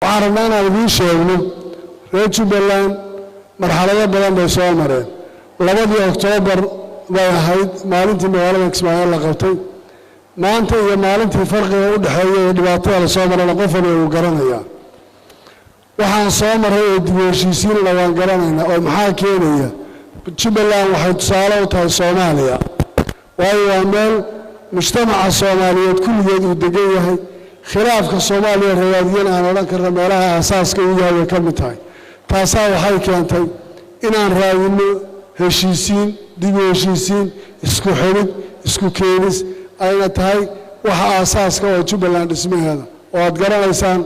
وعرفنا هذه شيء ريتش بلان مرحلة بدن بيسومرين لبدي أكتوبر وهايد مالنتي مغالبة إسماعيل لقبتي ما أنت يا مالنتي فرق ودحية دبعتي على صومر لقفل وقرنيا وحان صومر هي ديوشيسين لوان قرنينا أو محاكينية بتشبلان وحيد صالة وتاي صوماليا وهي عمل مجتمع الصومالية كل يد ودقية خلاف كالصومالية الرياضيين أنا لكن رمالها أساس كوية وكمتاي تاسا waxay keentay inaan raadino heshiisiin dib u heshiisiin isku xidhid isku keenis ayna tahay waxa asaaska oo Jubbaland dhismaheeda oo aad garanaysaan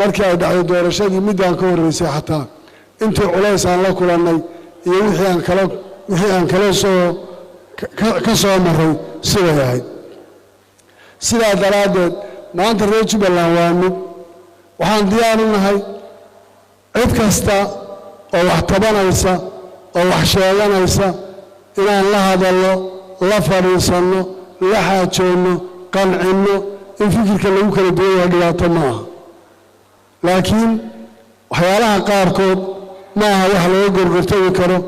markii ay dhacday doorashadii midaan ka horeysay xataa intii culays aan la kulannay iyo wixii aan kala soo maray sida ahayd sidaa daraadeed maanta reer Jubbaland waa mid waxaan diyaar u nahay cid kasta oo wax tabanaysa oo wax sheeganaysa inaan la hadalno la fariisano la xaajoono qancino in fikirka lagu kala duwan dhibaato maaha laakiin waxyaalaha qaarkood maaha wax laga gorgortagi karo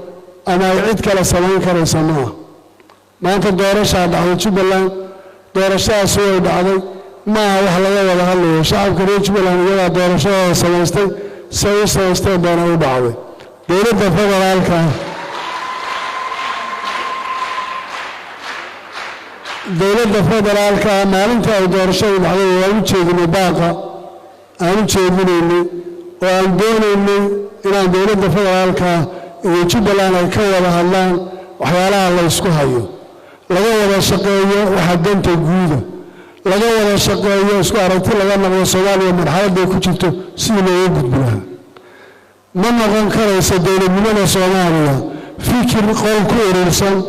ama ay cid kale samayn karaysa maaha maanta doorashaa dhacday Jubbaland doorashadaas way dhacday maaha wax laga wada hadlayo shacabka reer Jubbaland iyagaa doorashada samaystay سيستوى بين بعضه دولة فدرالك دولة فدرالك ما أنت أدور شيء بعدين وأنا شيء من باقة أنا شيء مني وأنا دوني إلى دولة فدرالك يجيب لنا الكوى هاللان وحيالها الله يسكوها لقوا الشقية وحدنت الجودة لقوا الشقية يسكوا عرفتي لقوا الصومالية من حالة كتبته سينا يوجد بها من نقول كرئيس الدولة من الصومالية فكر قول كورسان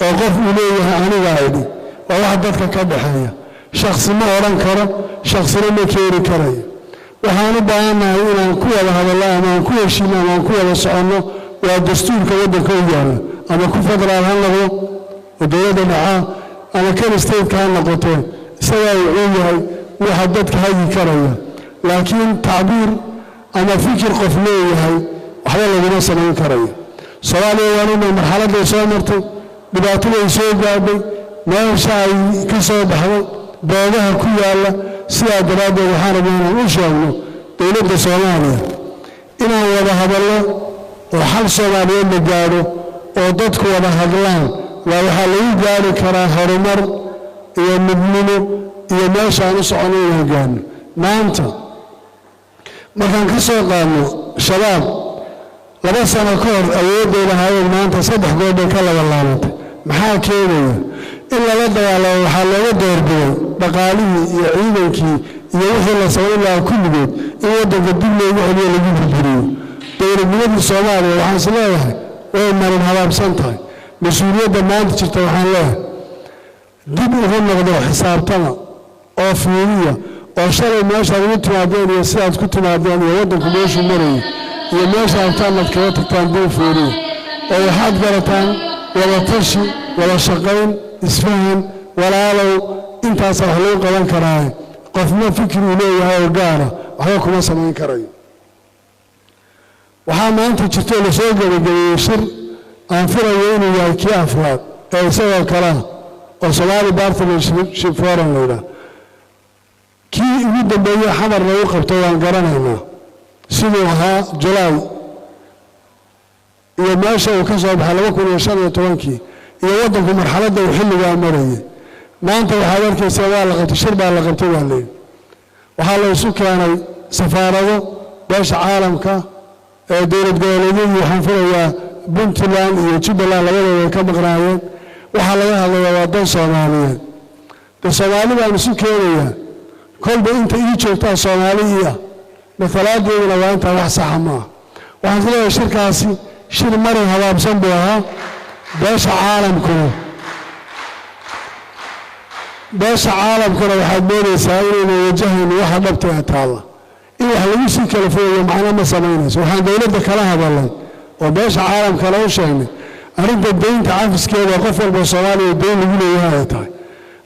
وقف إليها عن غايدي ووحدتك كبحية شخص ما أوران كرا شخص ما كيري كري وحانو بأنا إلى كوة هذا الله ما كوة شينا ما كوة سعنا والدستور كوده كويانا أما كفر على هذا ودولة معاه أنا كان استيد كان نقطين سواء عيني وحدتك هاي كرية لكن تعبير أنا فكر قفلي هاي وحيلا لنا سنين كرية صوالي وانونا مرحلة يسومرتي بباطل يسوي قابي ما يشاي كسو بحوال بوضها كويا الله سيا درابة وحانا بينا وشاونا دولة صوماليا إنا وضها بالله وحال صوماليا مجارو وضدك وضها بالله وحالي جاري كرا هرمر إيا مدمنو إيا ماشا نسعوني يهجان ما أنت markaan ka soo qaadno shabaab 2 sano ka hor awoodooda hayeen maanta 3 goob ka la walaabtay maxaa keenaya in la dagaalo waxa looga doorbiday dhaqaalihii iyo ciidankii iyo wixii la sameeyay kulligood in wadanka dib loogu celiyo lagu burburiyo dowladnimada Soomaaliya waxaan isleeyahay way marin halaabsan tahay mas'uuliyadda maanta jirta waxaan leeyahay dib ugu noqdo xisaabtama oo fiiriya oo shalay meesha ugu timaadeen iyo sidaad ku timaadeen iyo wadanku meeshu maray iyo meesha aad ka tagtaan buu fiiriyo oo waxaad garataan wada tashi wada shaqayn isfahan walaalow intaas wax loo qaban karaa qofna fikir uu leeyahay oo gaara waxa kuma samayn karayo waxaa maanta jirto la soo gabagabeeyay shir aan firayo inuu yahay kii afraad ee isagoo kala oo Somali Partnership Forum leeyahay kii ugu dambeeyay xamar lagu qabto waan garanaynaa sidoo ahaa July iyo meesha uu ka soo baxay 2015 iyo wadanku marxaladda uu xilliga marayay maanta waxaad arkaysaa waa la qabtay shir baa la qabtay waa leeyahay waxaa la isu keenay safaarado beesha caalamka ee dowlad goboleedyada waxaan filayaa Puntland iyo Jubbaland labadooda ka maqnaayeen waxaa laga hadlayaa wadan Soomaaliyeed Soomaali baan isu keenayaa kolba inta ii joogtaa Soomaaliya مثلاً وأنت وحصة ما وهذا شركة شر مرة هذا بسنبها باش عالم كله باش عالم كله وحبينا سائرين وجهين واحد بتاعت الله إيه حلوسي كلفوية معنا ما سميناش وحنا دولة كلها بالله وباش عالم كله شيء أريد الدين تعرف كذا وقفل بالصوالي الدين يقول إياها تاي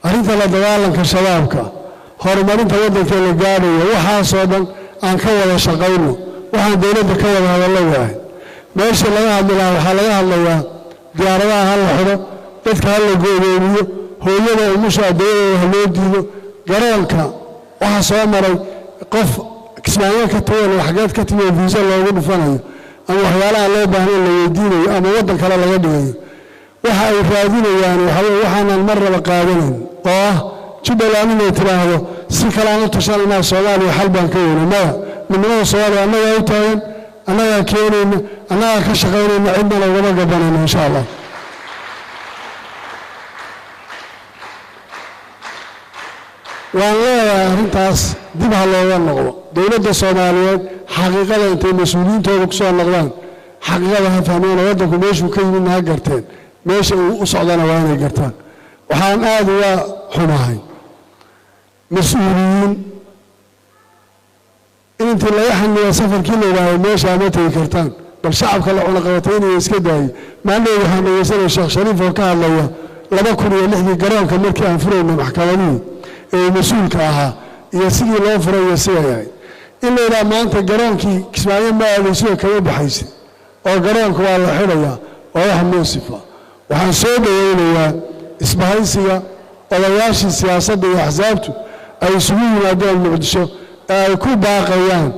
أريد لا دوالن كشبابك هرمانين تودك اللي قالوا وحاسودا aan ka wada shaqayno waxaan dawladda ka wada hadallo yahay meesha laga hadlayaa waxaa laga hadlayaa diyaaradaha hal la xidho dadka hal la go'doomiyo hooyada umusha dawladda ha loo diido garoonka waxaa soo maray qof kismaayo ka tagan xageed ka timi visa loogu dhufanayo ama waxyaalaha loo baahan la weydiinayo ama waddan kale laga dhigayo waxa ay raadinayaan waxaanan mar raba qaadanayn oo ah Jubbaland inay tiraahdo si kale aan u tashanayna Soomaaliya xal baan ka yeelnay maya midnimada Soomaaliya annaga u taagan annaga keenayna annaga ka shaqaynayna cidna lagama gabanayno insha Allah waan leeyahay arrintaas dib ha looga noqdo dawladda Soomaaliyeed xaqiiqada intay mas'uuliyiintooda ku soo noqdaan xaqiiqada ha fahmaan waddanku meeshuu ka yimid ha garteen meesha uu u socdana waa inay gartaan waxaan aad uga xumahay مسؤولين أنت لا يحمل سفر كله وهي ماشي عمتي كرتان بل شعب كله على قوتين يسكداي ما عنده يحمل يسأل الشيخ شريف وكان الله لا بكون يلحق جرام كمل كان فرق من محكمة مسؤول كها يسير لا فرق يسير إلا إذا ما أنت جرام كي كسمعين ما يسير كيو بحيث أو جرام كوالله حرية أو يحمل صفة وحنسوب يا إسماعيلية ولاياش السياسة بأحزابته أي سوي نادين مقدسه أي كل باقيان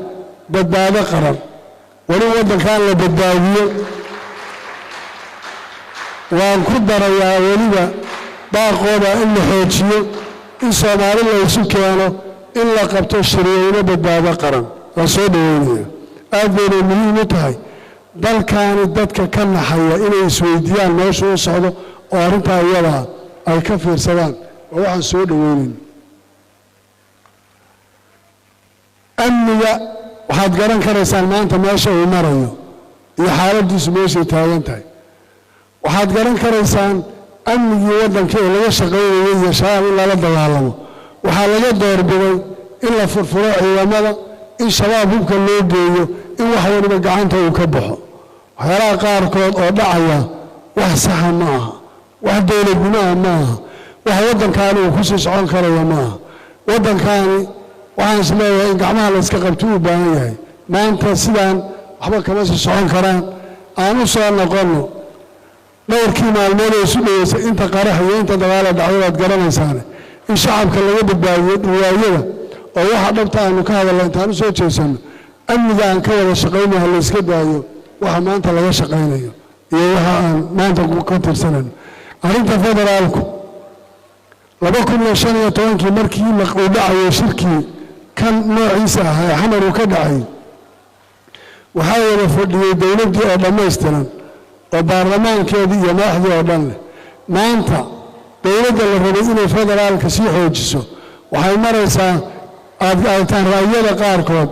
بدبادة قرار ولو وده كان له بدبادية وأن كبر يا وليبا باقونا إنه حوتيه إن صومالي الله يسكيانه إلا قبطه الشريعين بدبادة قرار وصوب وليه أذن المليون متهي بل كان الددك كان حيا إنه يسويديان نوشو صعده وأرنتها يلها أي كفر سلام وواحد سود وين أمنية waxaad garan karaysaan maanta meesha uu marayo iyo xaaladiisu meesha taagan tahay waxaad garan karaysaan amnigii waddanka ee laga shaqeeyo iyo shabaab in la dagaalamo waxa laga doorbiday in la furfuro ciidamada in shabaab hubka loo geeyo in wax waliba gacanta uu ka baxo waxyaalaha qaarkood oo dhacaya wax sax ma aha wax dawladnimo ma aha wax waddankaani uu ku sii socon karayo ma aha waddankaani waxaan isleeyahay in gacmaha la iska qabto u baahan yahay maanta sidaan waxba kama sii socon karaan aan u soo noqono dhowrkii maalmood ee isu dhaweysay inta qarax iyo inta dagaal dhacay waad garanaysaa in shacabka laga badbaadiyo dhibaayada oo waxa dhabta aanu ka hadalno intaan soo jeesano amniga aan ka wada shaqeynayo la iska daayo waxa maanta laga shaqeynayo iyo waxa aan maanta ku tirsanayno arrinta federaalku 2015 markii la qowdacay shirkii kan noociisa ah xamar uu ka dhacay waxa wada fadhiyay dawladii oo dhameystiran oo baarlamaankeedii iyo madaxdii oo dhan leh maanta dawladda la rabay inay federaalka sii xoojiso waxay maraysaa aadtaan raayada qaarkood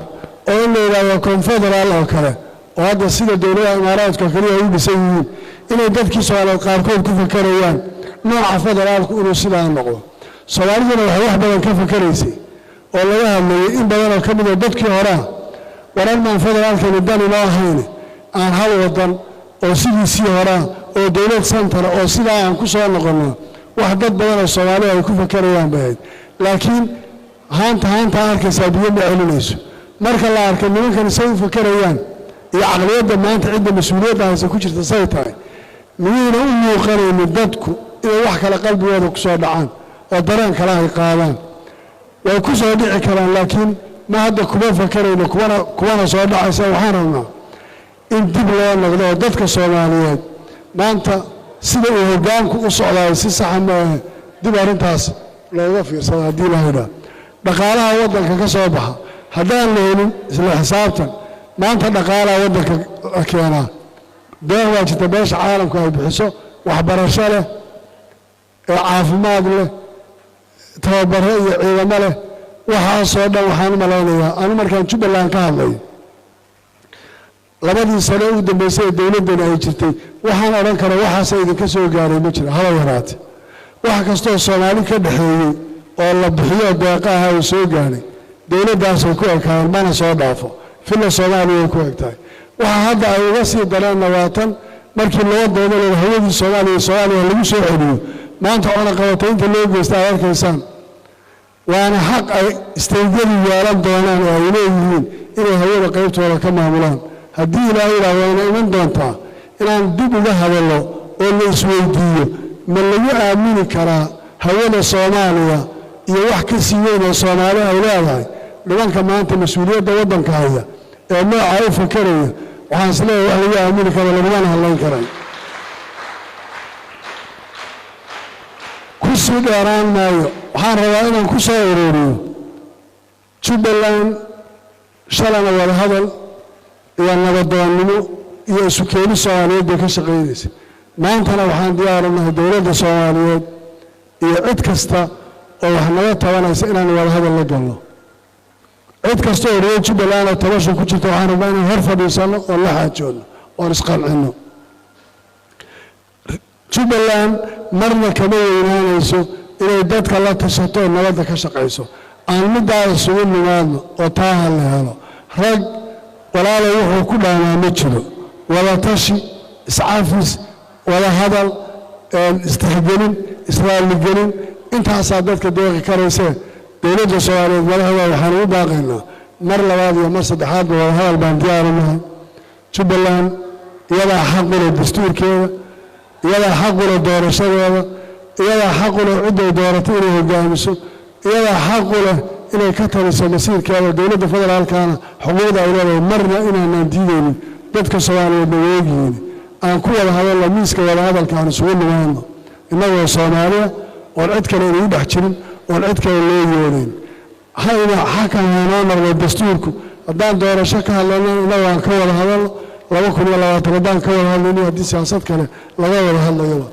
oo in la yiraahdo confederal oo kale oo hadda sida dawladda imaaraadka kaliya u dhisan yihiin inay dadkii Soomaaliyeed qaarkood ku fakarayaan nooca federaalku inuu sidaa noqdo Soomaaliduna waxay wax badan ka fakaraysay oo laga hadlayay in badan oo ka mid ah dadkii hore waran man federaalka nidaam loo ahayn aan hal wadan oo sidii hore oo dawlad center oo sidaa aan ku soo noqono wax dad badan oo Soomaali ay ku fakarayaan baad laakiin haanta arkaysa biyo ma celinayso marka la arko nimankan say u fakarayaan iyo aqliyada maanta cidda mas'uuliyadda haysa ku jirta say tahay miyayna u muuqanaynin dadku inay wax kala qalbigooda ku soo dhacaan oo dareen kala ay qaadaan way ku soo dhici karaan laakiin ma hadda kuma fakarayno kuwana soo dhacaysa waxaan rabnaa in dib loo noqdo oo dadka Soomaaliyeed maanta sida uu hoggaanku u socdaa si sax ma dib arrintaas looga fiirsado hadii la helo dhaqaalaha waddanka ka soo baxa haddaan la helin isla xisaabtan maanta dhaqaalaha waddanka keenaa been waa jirta beesha caalamku ay bixiso waxbarasho leh caafimaad leh tababaro iyo ciidamo leh waxaasoo dhan waxaan malaynayaa anu markaan Jubbaland ka hadlay labadii sano u dambeysay dawladdan ay jirtay waxaan oran karaa waxaas idinka soo gaaray ma jiro haba yaraatay wax kastoo Soomaali ka dhaxeeyay oo la bixiyo deeqaha ay soo gaaray dawladdaas ay ku ekaan mana soo dhaafo filla Soomaaliya ku egtahay waxa hadda ay uga sii dareen nawaatan markii loo doodo hawada Soomaaliya lagu soo celiyo maanta ona qabataynta loo geystay arkaysaan waana xaq ay isteedyadu yeelan doonaan oo ay leeyihiin inay hawada qaybtooda ka maamulaan haddii ilaahay yidhaahdo ina iman doontaa inaan dib uga hadallo oo la isweydiiyo ma lagu aamini karaa hawada Soomaaliya iyo wax ka sii weyn oo Soomaali ay leedahay nimanka maanta mas'uuliyadda waddanka haya ee nooca u fakaraya waxaan isleeyahay wax lagu aamini karo laguma hadlayn karay kusii dheeraan maayo waxaan rabaa inaan ku soo ururiyo Jubbaland shalana wada hadal iyo nabadoonnimo iyo isu keenis Soomaaliyeed bay ka shaqaynaysa maantana waxaan diyaarinahay dowladda Soomaaliyeed iyo cid kasta oo wax naga tabanaysa inaan wada hadal la galno cid kasta oo reer Jubbaland oo tabasho ku jirta waxaan rabaa inaan hor fadhiisano oo la xaajoodno oo isqancino Jubbaland marna kama weynaanayso inay dadka la tashato oo nabadda ka shaqayso aan middaa isugu nimaadno oo taaha la helo rag walaalo wuxuu ku dhaanaa ma jiro wada tashi iscaafis wada hadal istixgelin israailigelin intaasaa dadka deeqi karaysee dowladda Soomaaliyeed madaxda waxaan ugu baaqaynaa mar labaad iyo mar saddexaad wada hadal baan diyaarinahay Jubbaland iyadaa xaq u leh dastuurkeeda iyadaa xaq u leh doorashadeeda iyadaa xaq u leh cidday dooratay inay hogaamiso iyadaa xaq u leh inay ka taliso masiirkeeda dowladda federaalkana xuquuqda ay leedahay marna inaanaan diidaynin dadka Soomaaliyeedna weegihiin aan ku wada hadalno miiska wada hadalkaan isugu nimaadno innagoo Soomaaliya oon cid kale inagu dhex jirin oon cid kale loo yeelayn hayna xakan hanoo marno dastuurku haddaan doorasho ka hadlayno innagoo aan ka wada hadalno 2020 haddaan ka wada hadlayno haddii siyaasad kale laga wada hadlayo